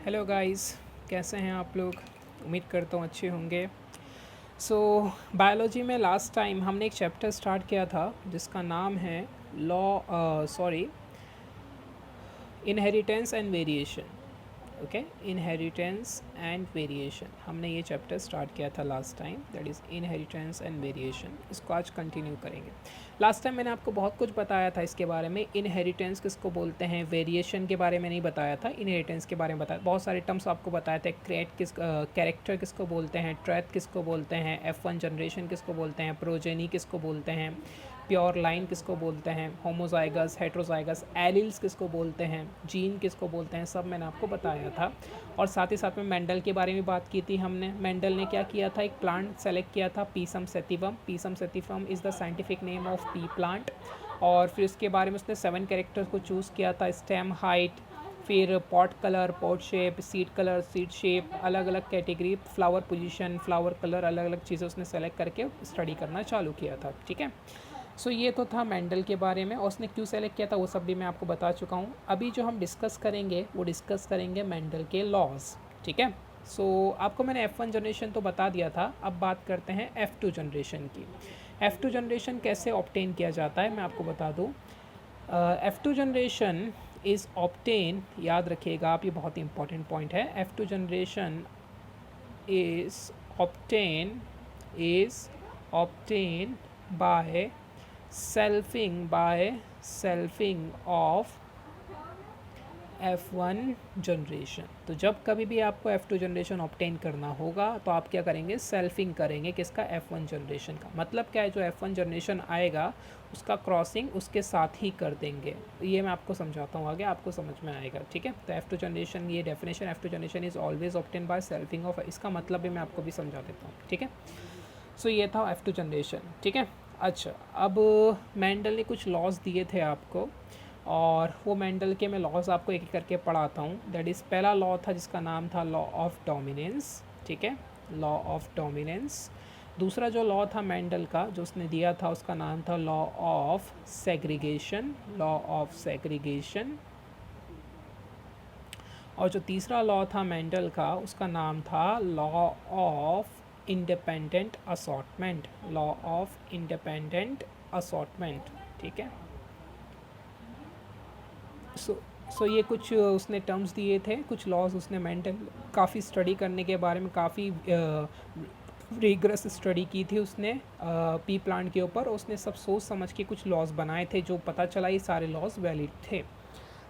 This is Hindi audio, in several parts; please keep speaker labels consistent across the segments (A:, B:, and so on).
A: हेलो गाइस, कैसे हैं आप लोग। उम्मीद करता हूँ अच्छे होंगे। सो बायोलॉजी में लास्ट टाइम हमने एक चैप्टर स्टार्ट किया था जिसका नाम है inheritance and variation. Okay, inheritance and variation हमने ये चैप्टर स्टार्ट किया था last time, that is inheritance and variation. इसको आज कंटिन्यू करेंगे। लास्ट टाइम मैंने आपको बहुत कुछ बताया था इसके बारे में। इनहेरिटेंस किसको बोलते हैं, वेरिएशन के बारे में नहीं बताया था, इनहेरिटेंस के बारे में बताया। बहुत सारे टर्म्स आपको बताए थे। कैरेक्टर किसको बोलते हैं, ट्रेथ किसको बोलते हैं, F1 जनरेशन किसको बोलते हैं, प्रोजेनी किसको बोलते हैं, प्योर लाइन किसको बोलते हैं, होमोजाइगस, हेट्रोजाइगस, एलिल्स किसको बोलते हैं, जीन किसको बोलते हैं, सब मैंने आपको बताया था। और साथ ही साथ में मेंडल के बारे में बात की थी हमने। मेंडल ने क्या किया था, एक प्लांट सेलेक्ट किया था, Pisum sativum. Pisum sativum is the scientific name of P plant. और फिर उसके बारे में उसने 7 कैरेक्टर्स को चूज़ किया था, स्टेम हाइट, फिर pot colour, pot shape, seed colour, seed shape, अलग अलग category, flower position, flower colour, अलग अलग चीज़ें उसने सेलेक्ट करके स्टडी करना चालू किया था। ठीक है, सो ये तो था मेंडल के बारे में, और उसने क्यों सेलेक्ट किया था वो सब भी मैं आपको बता चुका हूँ। अभी जो हम डिस्कस करेंगे वो डिस्कस करेंगे मेंडल के लॉज। ठीक है, सो आपको मैंने F1 जनरेशन तो बता दिया था। अब बात करते हैं F2 जनरेशन की। F2 जनरेशन कैसे ऑब्टेन किया जाता है मैं आपको बता दूँ। F2 जनरेशन इज़ ऑब्टेन, याद रखिएगा आप, ये बहुत ही इंपॉर्टेंट पॉइंट है। F2 generation is obtain bye selfing of F1 generation. तो जब कभी भी आपको F2 जनरेशन ऑब्टेन करना होगा तो आप क्या करेंगे, सेल्फिंग करेंगे किसका, F1 जनरेशन का। मतलब क्या है, जो F1 जनरेशन आएगा उसका क्रॉसिंग उसके साथ ही कर देंगे। ये मैं आपको समझाता हूँ आगे, आपको समझ में आएगा। ठीक है, तो F2 जनरेशन, ये definition, F2 generation is always obtain bye selfing of, इसका मतलब भी मैं आपको भी समझा देता हूँ। ठीक है, सो ये था F2 जनरेशन। ठीक है, अच्छा, अब मेंडल ने कुछ लॉज दिए थे आपको, और वो मेंडल के मैं लॉज आपको एक एक करके पढ़ाता हूँ। दैट इज़, पहला लॉ था जिसका नाम था लॉ ऑफ डोमिनेंस। ठीक है, लॉ ऑफ डोमिनेंस। दूसरा जो लॉ था मेंडल का जो उसने दिया था उसका नाम था law of segregation, law of segregation. और जो तीसरा लॉ था मेंडल का उसका नाम था law of independent assortment, law of independent assortment. ठीक है, सो ये कुछ उसने टर्म्स दिए थे, कुछ लॉज उसने मेंटल, काफ़ी स्टडी करने के बारे में, काफ़ी रिग्रेस स्टडी की थी उसने पी प्लांट के ऊपर। उसने सब सोच समझ के कुछ लॉज बनाए थे, जो पता चला ये सारे लॉज वैलिड थे।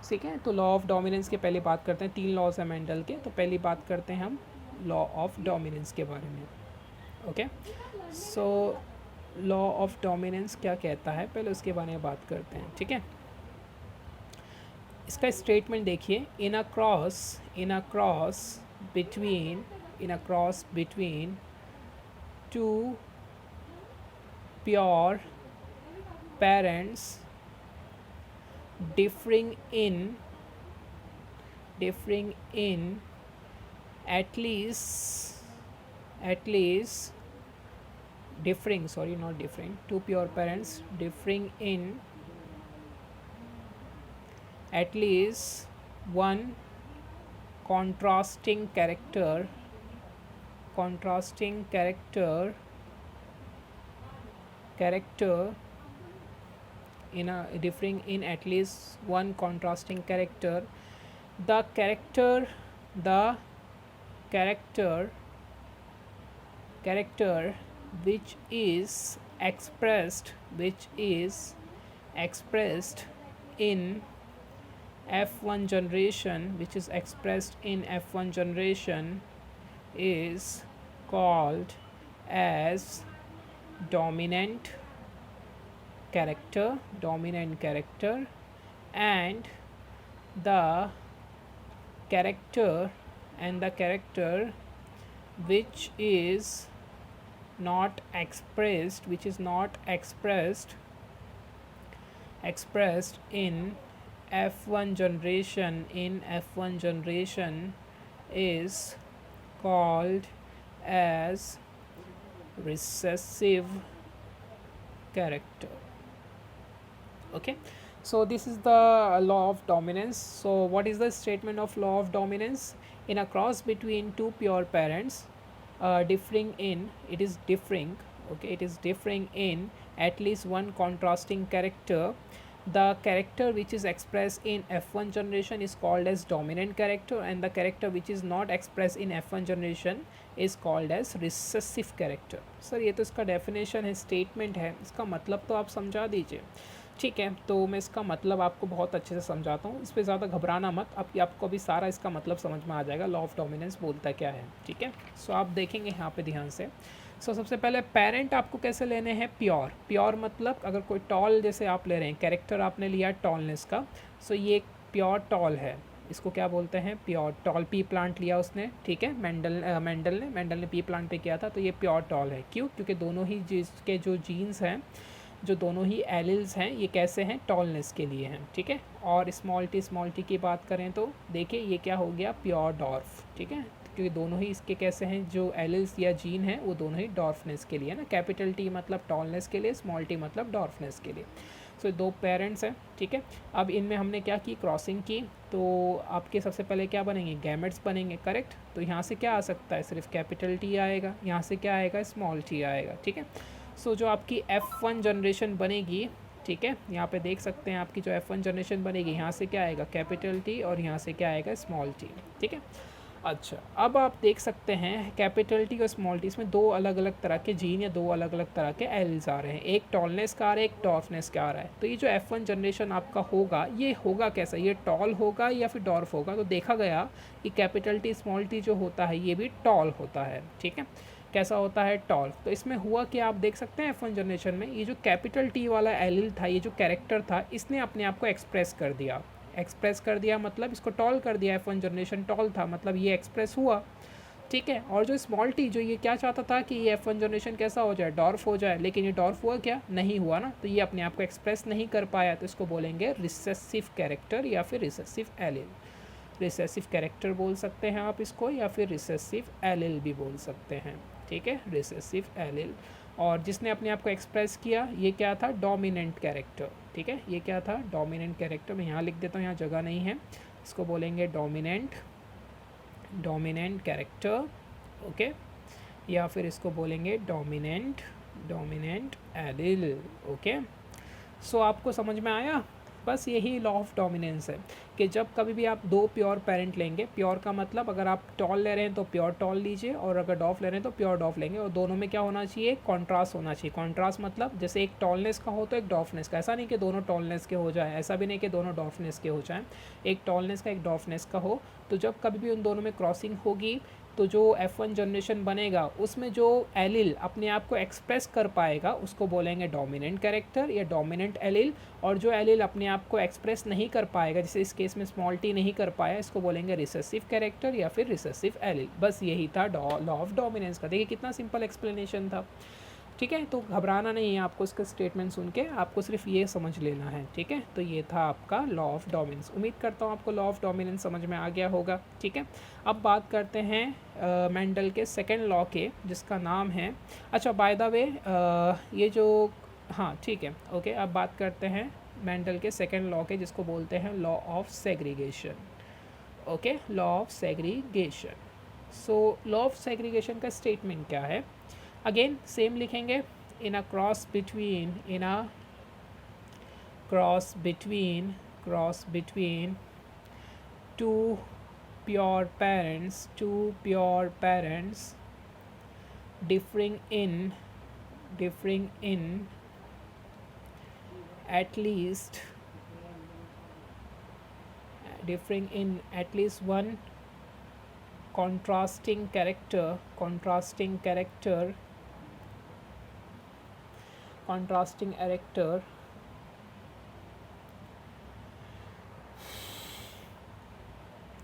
A: ठीक है, तो लॉ ऑफ डोमिनेंस के पहले बात करते हैं। 3 लॉज हैं मेंडल के, तो पहली बात करते हैं हम लॉ ऑफ डोमिनेंस के बारे में। Okay, so law of dominance क्या कहता है, पहले उसके बारे में बात करते हैं। ठीक है, इसका स्टेटमेंट देखिए, in a cross between two pure parents differing in at least differing, sorry, not differing, two pure parents differing in at least one contrasting character in a differing in at least one contrasting character, the character which is expressed in F1 generation, is called as dominant character, and the character which is not expressed in F1 generation is called as recessive character. Okay, So this is the law of dominance. So what is the statement of law of dominance? In a cross between two pure parents, differing in, it is differing, okay, it is differing in at least one contrasting character. The character which is expressed in F1 generation is called as dominant character, and the character which is not expressed in F1 generation is called as recessive character. Sir ये तो इसका डेफिनेशन है, स्टेटमेंट है, इसका मतलब तो आप समझा दीजिए। ठीक है, तो मैं इसका मतलब आपको बहुत अच्छे से समझाता हूँ, इस पर ज़्यादा घबराना मत, आपको अभी सारा इसका मतलब समझ में आ जाएगा, लॉ ऑफ डोमिनेंस बोलता क्या है। ठीक है, सो आप देखेंगे यहाँ पे ध्यान से। सो सबसे पहले पेरेंट आपको कैसे लेने हैं, प्योर। प्योर मतलब अगर कोई टॉल जैसे आप ले रहे हैं, कैरेक्टर आपने लिया टॉलनेस का, सो ये एक प्योर टॉल है, इसको क्या बोलते हैं, प्योर टॉल। पी प्लांट लिया उसने, ठीक है, मेंडल ने पी प्लांट पे किया था, तो ये प्योर टॉल है। क्यों? क्योंकि दोनों ही जिसके जो जीन्स हैं, जो दोनों ही एलिल्स हैं, ये कैसे हैं, टॉलनेस के लिए हैं। ठीक है, और स्मॉल टी की बात करें तो देखिए ये क्या हो गया, प्योर डॉर्फ। ठीक है, क्योंकि दोनों ही इसके कैसे हैं, जो एलिल्स या जीन हैं वो दोनों ही डॉर्फनेस के लिए है ना। कैपिटल टी मतलब टॉलनेस के लिए, स्मॉल टी मतलब डॉर्फनेस के लिए। सो दो पेरेंट्स हैं। ठीक है, अब इनमें हमने क्या की, क्रॉसिंग की, तो आपके सबसे पहले क्या बनेंगे, गैमेट्स बनेंगे, करेक्ट। तो यहाँ से क्या आ सकता है, सिर्फ कैपिटल टी आएगा, यहाँ से क्या आएगा, स्मॉल टी आएगा। ठीक है, सो जो आपकी F1 जनरेशन बनेगी, ठीक है, यहाँ पे देख सकते हैं आपकी जो F1 जनरेशन बनेगी, यहाँ से क्या आएगा, कैपिटल टी, और यहाँ से क्या आएगा, स्मॉल टी। ठीक है, अच्छा अब आप देख सकते हैं कैपिटल टी और स्मॉल टी, इसमें दो अलग अलग तरह के जीन या दो अलग अलग तरह के एल्स आ रहे हैं, एक टॉलनेस का आ रहा है, एक डॉर्फनेस का आ रहा है। तो ये जो F1 जनरेशन आपका होगा, ये होगा कैसा, ये टॉल होगा या फिर डॉर्फ होगा। तो देखा गया कि कैपिटल टी स्मॉल टी जो होता है ये भी टॉल होता है। ठीक है, कैसा होता है, टॉल। तो इसमें हुआ कि आप देख सकते हैं F1 जनरेशन में ये जो कैपिटल टी वाला एलिल था, ये जो कैरेक्टर था, इसने अपने आप को एक्सप्रेस कर दिया। एक्सप्रेस कर दिया मतलब इसको टॉल कर दिया, F1 जनरेशन टॉल था मतलब ये एक्सप्रेस हुआ। ठीक है, और जो स्मॉल टी, जो ये क्या चाहता था कि ये F1 जनरेशन कैसा हो जाए, डॉर्फ हो जाए, लेकिन ये डॉर्फ हुआ क्या, नहीं हुआ ना, तो ये अपने आप को एक्सप्रेस नहीं कर पाया, तो इसको बोलेंगे रिसेसिव कैरेक्टर या फिर रिसेसिव एलिल। रिसेसिव कैरेक्टर बोल सकते हैं आप इसको, या फिर रिसेसिव एलिल भी बोल सकते हैं। ठीक है, रिसेसिव एलिल। और जिसने अपने आप को एक्सप्रेस किया, ये क्या था, डोमिनेंट कैरेक्टर। ठीक है, ये क्या था, डोमिनेंट कैरेक्टर। मैं यहाँ लिख देता हूँ, यहाँ जगह नहीं है, इसको बोलेंगे डोमिनेंट कैरेक्टर, ओके, या फिर इसको बोलेंगे डोमिनेंट एलिल। ओके, सो आपको समझ में आया। बस यही लॉ ऑफ डोमिनेंस है कि जब कभी भी आप दो प्योर पेरेंट लेंगे, प्योर का मतलब अगर आप टॉल ले रहे हैं तो प्योर टॉल लीजिए, और अगर डॉफ ले रहे हैं तो प्योर डॉफ लेंगे, और दोनों में क्या होना चाहिए, कॉन्ट्रास्ट होना चाहिए। कॉन्ट्रास्ट मतलब जैसे एक टॉलनेस का हो तो एक डॉफनेस का, ऐसा नहीं कि दोनों टॉलनेस के हो जाए, ऐसा भी नहीं कि दोनों डॉफनेस के हो जाएँ, एक टॉलनेस का एक डॉफनेस का हो। तो जब कभी भी उन दोनों में क्रॉसिंग होगी, तो जो F1 जनरेशन बनेगा उसमें जो एलिल अपने आप को एक्सप्रेस कर पाएगा उसको बोलेंगे डोमिनेंट कैरेक्टर या डोमिनेंट एलिल, और जो एलिल अपने आप को एक्सप्रेस नहीं कर पाएगा, जैसे इस केस में स्मॉल टी नहीं कर पाया, इसको बोलेंगे रिसेसिव कैरेक्टर या फिर रिसेसिव एलिल। बस यही था लॉ ऑफ डोमिनेंस का। देखिए कितना सिंपल एक्सप्लेनेशन था। ठीक है, तो घबराना नहीं है आपको, इसका स्टेटमेंट सुन के आपको सिर्फ ये समझ लेना है। ठीक है, तो ये था आपका लॉ ऑफ डोमिनेंस। उम्मीद करता हूँ आपको लॉ ऑफ डोमिनेंस समझ में आ गया होगा। ठीक है, अब बात करते हैं मेंडल के सेकेंड लॉ के, जिसका नाम है, अच्छा बाय द वे ये जो, हाँ ठीक है, ओके, अब बात करते हैं मेंडल के सेकेंड लॉ के, जिसको बोलते हैं law of segregation. Okay, law of segregation. So law of segregation का स्टेटमेंट क्या है, अगेन सेम लिखेंगे, in a cross between two pure parents differing in at least one contrasting character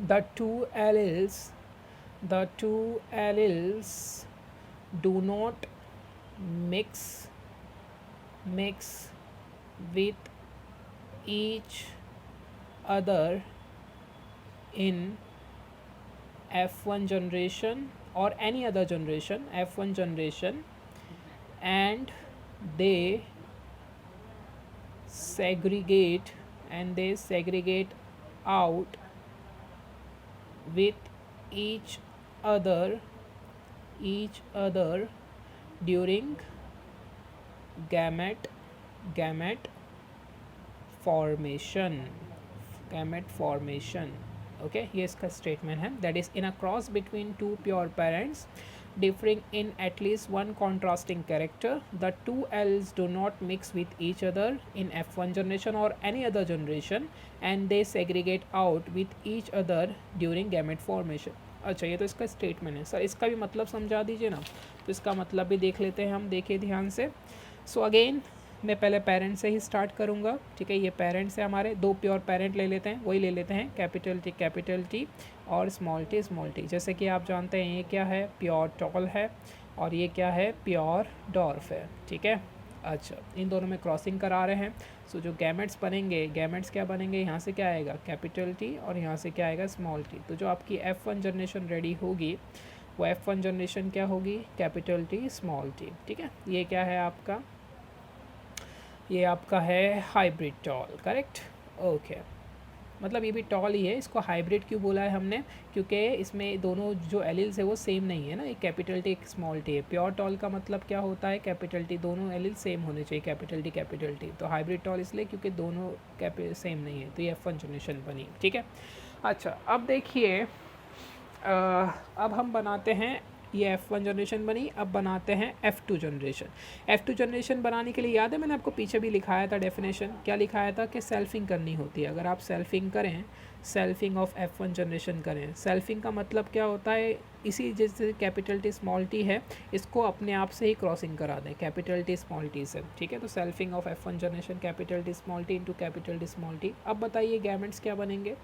A: the two alleles do not mix with each other in F1 generation or any other generation, F1 generation, and they segregate and they segregate out with each other during gamete formation. Okay, ये इसका स्टेटमेंट है. That is in a cross between two pure parents differing in at least one contrasting character, the two alleles do not mix with each other in F1 generation or any other generation, and they segregate out with each other during gamete formation. अच्छा, ये तो इसका स्टेटमेंट है. सर इसका भी मतलब समझा दीजिए ना. तो इसका मतलब भी देख लेते हैं हम. देखिए ध्यान से. सो अगेन मैं पहले पेरेंट से ही स्टार्ट करूँगा. ठीक है, ये पेरेंट्स है हमारे. दो प्योर पेरेंट ले लेते हैं. वही ले लेते हैं कैपिटल टी और स्मॉल टी. जैसे कि आप जानते हैं ये क्या है, प्योर टॉल है, और ये क्या है, प्योर डॉर्फ है. ठीक है. अच्छा, इन दोनों में क्रॉसिंग करा रहे हैं. सो जो गैमेट्स बनेंगे, गैमेट्स क्या बनेंगे, यहाँ से क्या आएगा, कैपिटल टी, और यहाँ से क्या आएगा, स्मॉल टी. तो जो आपकी F1 जनरेशन रेडी होगी वो F1 जनरेशन क्या होगी, कैपिटल टी स्मॉल टी. ठीक है. ये क्या है आपका, ये आपका है हाइब्रिड टॉल. करेक्ट. ओके, मतलब ये भी टॉल ही है. इसको हाइब्रिड क्यों बोला है हमने, क्योंकि इसमें दोनों जो एलिल्स है वो सेम नहीं है ना. एक कैपिटल टी, एक स्मॉल टी है. प्योर टॉल का मतलब क्या होता है, कैपिटल टी, दोनों एलिल सेम होने चाहिए, कैपिटल टी. तो हाइब्रिड टॉल इसलिए क्योंकि दोनों सेम नहीं है. तो ये F1 जनरेशन बनी. ठीक है. अच्छा, अब देखिए, अब हम बनाते हैं, ये F1 जनरेशन बनी. अब बनाते हैं F2 जनरेशन. F2 जनरेशन बनाने के लिए याद है मैंने आपको पीछे भी लिखाया था डेफिनेशन. क्या लिखाया था कि सेल्फिंग करनी होती है. अगर आप सेल्फिंग करें, सेल्फिंग ऑफ F1 जनरेशन करें. सेल्फिंग का मतलब क्या होता है, इसी जैसे कैपिटल टी स्मॉल टी है, इसको अपने आप से ही क्रॉसिंग करा दें कैपिटल टी स्मॉल टी से. ठीक है. तो selfing of F1 generation capital T small T into capital T small T. अब बताइए गैमेट्स क्या बनेंगे.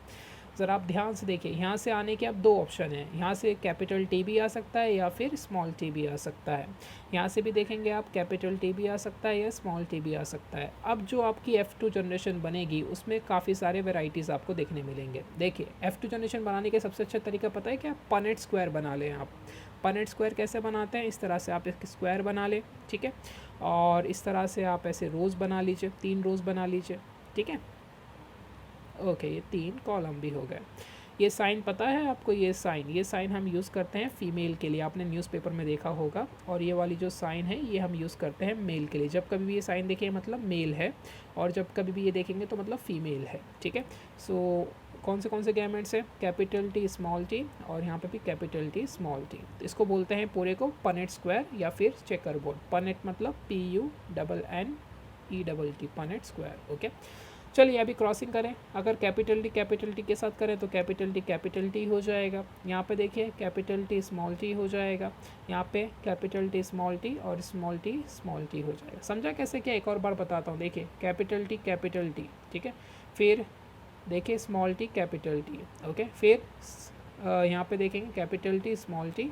A: ज़रा आप ध्यान से देखिए. यहाँ से आने के अब दो ऑप्शन हैं. यहाँ से कैपिटल टी भी आ सकता है या फिर स्मॉल टी भी आ सकता है. यहाँ से भी देखेंगे आप, कैपिटल टी भी आ सकता है या स्मॉल टी भी आ सकता है. अब जो आपकी F2 जनरेशन बनेगी उसमें काफ़ी सारे वेराइटीज़ आपको देखने मिलेंगे. देखिए, F2 जनरेशन बनाने के सबसे अच्छा तरीका पता है क्या, पनेट स्क्वायर बना लें आप. पनेट स्क्वायर कैसे बनाते हैं, इस तरह से आप एक स्क्वायर बना लें. ठीक है. और इस तरह से आप ऐसे रोज़ बना लीजिए, 3 रोज़ बना लीजिए. ठीक है. ओके, ये 3 कॉलम भी हो गए. ये साइन पता है आपको, ये साइन हम यूज़ करते हैं फीमेल के लिए. आपने न्यूज़पेपर में देखा होगा. और ये वाली जो साइन है ये हम यूज़ करते हैं मेल के लिए. जब कभी भी ये साइन देखेंगे मतलब मेल है, और जब कभी भी ये देखेंगे तो मतलब फ़ीमेल है. ठीक है. सो कौन से गैमेट्स है, कैपिटल टी स्मॉल टी, और यहाँ पे भी कैपिटल टी स्मॉल टी. तो इसको बोलते हैं पूरे को पनेट स्क्वायर या फिर चेकर बोर्ड. पनेट मतलब PUNNET, पनेट स्क्वायर. ओके. चलिए अभी क्रॉसिंग करें. अगर कैपिटल टी के साथ करें तो कैपिटल टी हो जाएगा. यहाँ पे देखिए कैपिटल टी स्मॉल टी हो जाएगा. यहाँ पे कैपिटल टी स्मॉल टी और स्मॉल टी हो जाएगा. समझा कैसे, क्या एक और बार बताता हूँ. देखिए कैपिटल टी. ठीक है. फिर देखिए small T capital T. Okay. फिर यहाँ पे देखेंगे कैपिटल टी स्मॉल टी.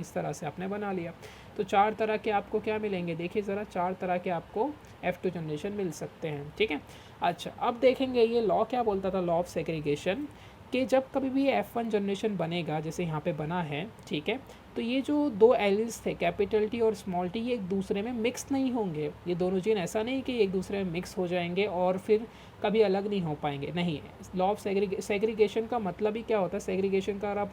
A: इस तरह से आपने बना लिया. तो 4 तरह के आपको क्या मिलेंगे, देखिए ज़रा, 4 तरह के आपको F2 जनरेशन मिल सकते हैं. ठीक है. अच्छा, अब देखेंगे ये लॉ क्या बोलता था, लॉ ऑफ सेग्रीगेशन, कि जब कभी भी ये F1 जनरेशन बनेगा, जैसे यहाँ पे बना है. ठीक है. तो ये जो दो एलिल्स थे कैपिटल टी और स्मॉल टी, ये एक दूसरे में मिक्स नहीं होंगे. ये दोनों जीन ऐसा नहीं कि एक दूसरे में मिक्स हो जाएंगे और फिर कभी अलग नहीं हो पाएंगे. नहीं. लॉ ऑफ सेग्रीगेशन का मतलब ही क्या होता है, सेग्रीगेशन का अगर आप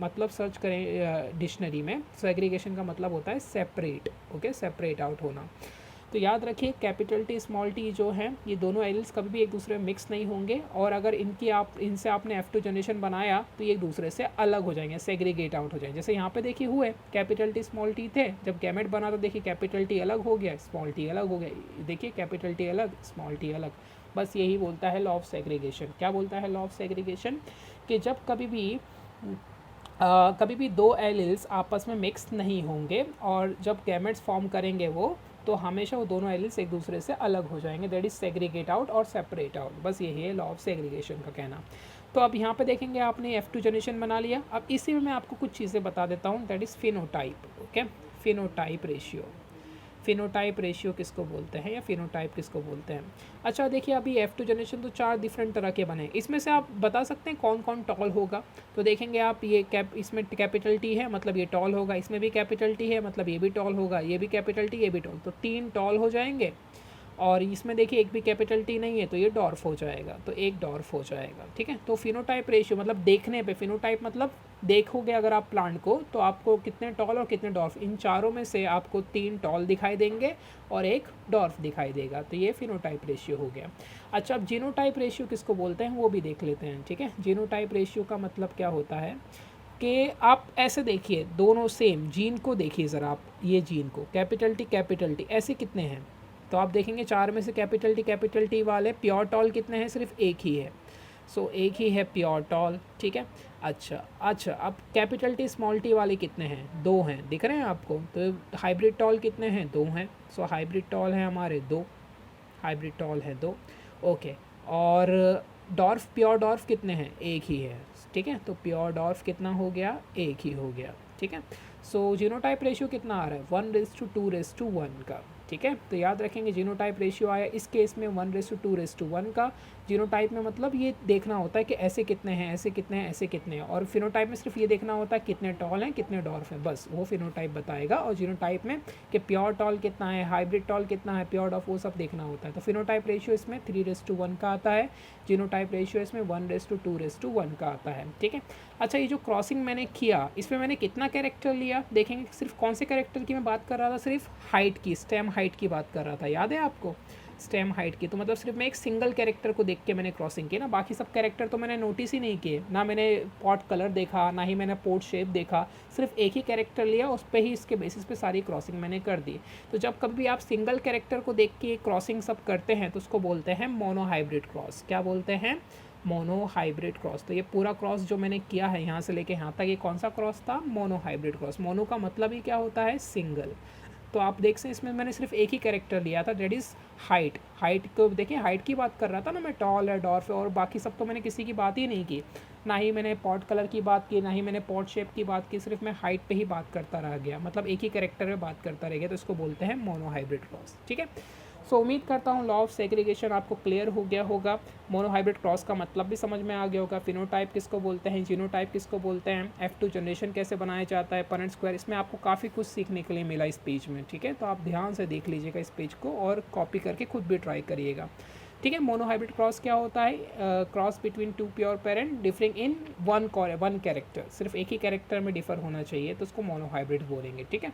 A: मतलब सर्च करें डिक्शनरी में, सेग्रीगेशन का मतलब होता है सेपरेट. ओके, सेपरेट आउट होना. तो याद रखिए कैपिटल टी स्मॉल टी जो है ये दोनों एलिल्स कभी भी एक दूसरे में मिक्स नहीं होंगे, और अगर इनसे आपने F2 जनरेशन बनाया तो ये एक दूसरे से अलग हो जाएंगे, सेग्रीगेट आउट हो जाएंगे. जैसे यहाँ पे देखिए हुए कैपिटल टी स्मॉल टी थे, जब गैमेट बना तो देखिए कैपिटल टी अलग हो गया, स्मॉल टी अलग हो गया. देखिए कैपिटल टी अलग, स्मॉल टी अलग. बस यही बोलता है लॉ ऑफ सेग्रीगेशन. क्या बोलता है लॉ ऑफ सेग्रीगेशन, कि जब कभी भी दो एलिल्स आपस में मिक्स नहीं होंगे और जब गैमेट्स फॉर्म करेंगे वो, तो हमेशा वो दोनों एलिल्स एक दूसरे से अलग हो जाएंगे. दैट इज सेग्रीगेट आउट और सेपरेट आउट. बस यही है लॉ ऑफ सेग्रीगेशन का कहना. तो अब यहाँ पे देखेंगे आपने F2 जनरेशन बना लिया. अब इसी में मैं आपको कुछ चीज़ें बता देता हूँ. That is phenotype. Okay, phenotype ratio किसको बोलते हैं या फिनोटाइप किसको बोलते हैं. अच्छा देखिए, अभी F2 जनरेशन तो 4 डिफरेंट तरह के बने. इसमें से आप बता सकते हैं कौन कौन टॉल होगा. तो देखेंगे आप, ये इसमें कैपिटल टी है मतलब ये टॉल होगा, इसमें भी कैपिटल टी है मतलब ये भी टॉल होगा, ये भी कैपिटल टी, ये भी टॉल. तो 3 टॉल हो जाएंगे और इसमें देखिए एक भी कैपिटल टी नहीं है तो ये डॉर्फ हो जाएगा, तो एक डॉर्फ हो जाएगा, ठीक है। तो फिनोटाइप रेशियो मतलब देखने पे, फिनोटाइप मतलब देखोगे अगर आप प्लांट को तो आपको कितने टॉल और कितने डॉर्फ, इन चारों में से आपको 3 टॉल दिखाई देंगे और एक डॉर्फ दिखाई देगा, तो ये फिनोटाइप रेशियो हो गया। अच्छा, अब जीनोटाइप रेशियो किसको बोलते हैं वो भी देख लेते हैं, ठीक है। जीनोटाइप रेशियो का मतलब क्या होता है कि आप ऐसे देखिए, दोनों सेम जीन को देखिए ज़रा आप, ये जीन को कैपिटल टी ऐसे कितने हैं, तो आप देखेंगे 4 में से कैपिटल टी वाले प्योर टॉल कितने हैं, सिर्फ एक ही है, सो एक ही है प्योर टॉल, ठीक है। अच्छा, अब कैपिटल टी स्मॉल टी वाले कितने हैं, 2 हैं, दिख रहे हैं आपको। तो हाइब्रिड टॉल कितने हैं, 2 हैं, सो हाइब्रिड टॉल हैं हमारे 2, हाइब्रिड टॉल है 2, ओके। और डॉर्फ, प्योर डॉर्फ कितने हैं, एक ही है, ठीक है। तो प्योर डॉर्फ कितना हो गया, एक ही हो गया, ठीक है। सो जीनोटाइप रेशियो कितना आ रहा है, 1:2:1 का, ठीक है। तो याद रखेंगे जीनोटाइप रेशियो आया इस केस में 1:2:1 का। जीनोटाइप में मतलब ये देखना होता है कि ऐसे कितने हैं, ऐसे कितने हैं, ऐसे कितने हैं, और फिनोटाइप में सिर्फ ये देखना होता है कितने टॉल हैं, कितने डॉर्फ हैं, बस वो फिनोटाइप बताएगा। और जीनोटाइप में कि प्योर टॉल कितना है, हाइब्रिड टॉल कितना है, प्योर डॉर्फ, वो सब देखना होता है। तो फिनोटाइप रेशियो इसमें 3:1 का आता है, जीनोटाइप रेशियो इसमें 1:2:1 का आता है, ठीक है। अच्छा, ये जो क्रॉसिंग मैंने किया इसमें मैंने कितना कैरेक्टर लिया, देखेंगे सिर्फ कौन से कैरेक्टर की मैं बात कर रहा था, सिर्फ हाइट की, स्टेम हाइट की बात कर रहा था, याद है आपको, स्टेम हाइट की। तो मतलब सिर्फ मैं एक सिंगल कैरेक्टर को देख के मैंने क्रॉसिंग की ना, बाकी सब कैरेक्टर तो मैंने नोटिस ही नहीं किए, ना मैंने पॉट कलर देखा, ना ही मैंने पोर्ट शेप देखा, सिर्फ एक ही कैरेक्टर लिया, उस पर ही, इसके बेसिस पे सारी क्रॉसिंग मैंने कर दी। तो जब कभी भी आप सिंगल कैरेक्टर को देख के क्रॉसिंग सब करते हैं तो उसको बोलते हैं मोनो हाइब्रिड क्रॉस। क्या बोलते हैं, मोनो हाइब्रिड क्रॉस। तो ये पूरा क्रॉस जो मैंने किया है यहाँ से लेके यहाँ तक, ये कौन सा क्रॉस था, मोनो हाइब्रिड क्रॉस। मोनो का मतलब ही क्या होता है, सिंगल। तो आप देख सकते इसमें मैंने सिर्फ एक ही कैरेक्टर लिया था, दैट इज़ हाइट। हाइट को देखिए, हाइट की बात कर रहा था ना मैं, टॉल है, डॉर्फ है, और बाकी सब तो मैंने किसी की बात ही नहीं की, ना ही मैंने पॉट कलर की बात की, ना ही मैंने पॉट शेप की बात की, सिर्फ मैं हाइट पे ही बात करता रह गया, मतलब एक ही कैरेक्टर में बात करता रह गया, तो इसको बोलते हैं मोनो हाइब्रिड क्रॉस, ठीक है। सो उम्मीद करता हूँ लॉ ऑफ सेग्रीगेशन आपको क्लियर हो गया होगा, मोनोहाइब्रिड क्रॉस का मतलब भी समझ में आ गया होगा, फिनोटाइप किसको बोलते हैं, जीनोटाइप किसको बोलते हैं, F2 जनरेशन कैसे बनाया जाता है, पनेट स्क्वायर, इसमें आपको काफ़ी कुछ सीखने के लिए मिला इस पेज में, ठीक है। तो आप ध्यान से देख लीजिएगा इस पेज को और कॉपी करके खुद भी ट्राई करिएगा, ठीक है। मोनोहाइब्रिड क्रॉस क्या होता है, cross between 2 pure parent differing in one character, सिर्फ एक ही कैरेक्टर में डिफर होना चाहिए, तो उसको मोनोहाइब्रिड बोलेंगे, ठीक है।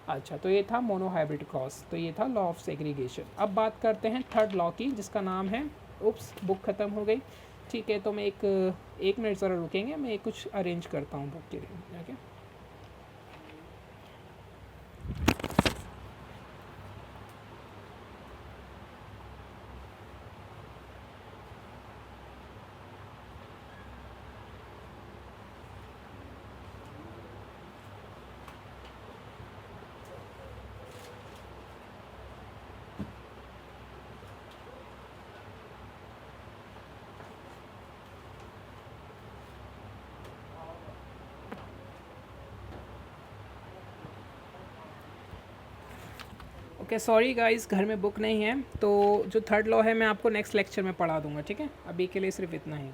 A: अच्छा, तो ये था मोनोहाइब्रिड क्रॉस, तो ये था लॉ ऑफ सेग्रीगेशन। अब बात करते हैं थर्ड लॉ की, जिसका नाम है, उप्स बुक ख़त्म हो गई, ठीक है। तो मैं एक मिनट ज़रा रुकेंगे, मैं कुछ अरेंज करता हूँ बुक के लिए, ओके। ओके, सॉरी गाइस, घर में बुक नहीं है, तो जो थर्ड लॉ है मैं आपको नेक्स्ट लेक्चर में पढ़ा दूंगा, ठीक है। अभी के लिए सिर्फ इतना ही।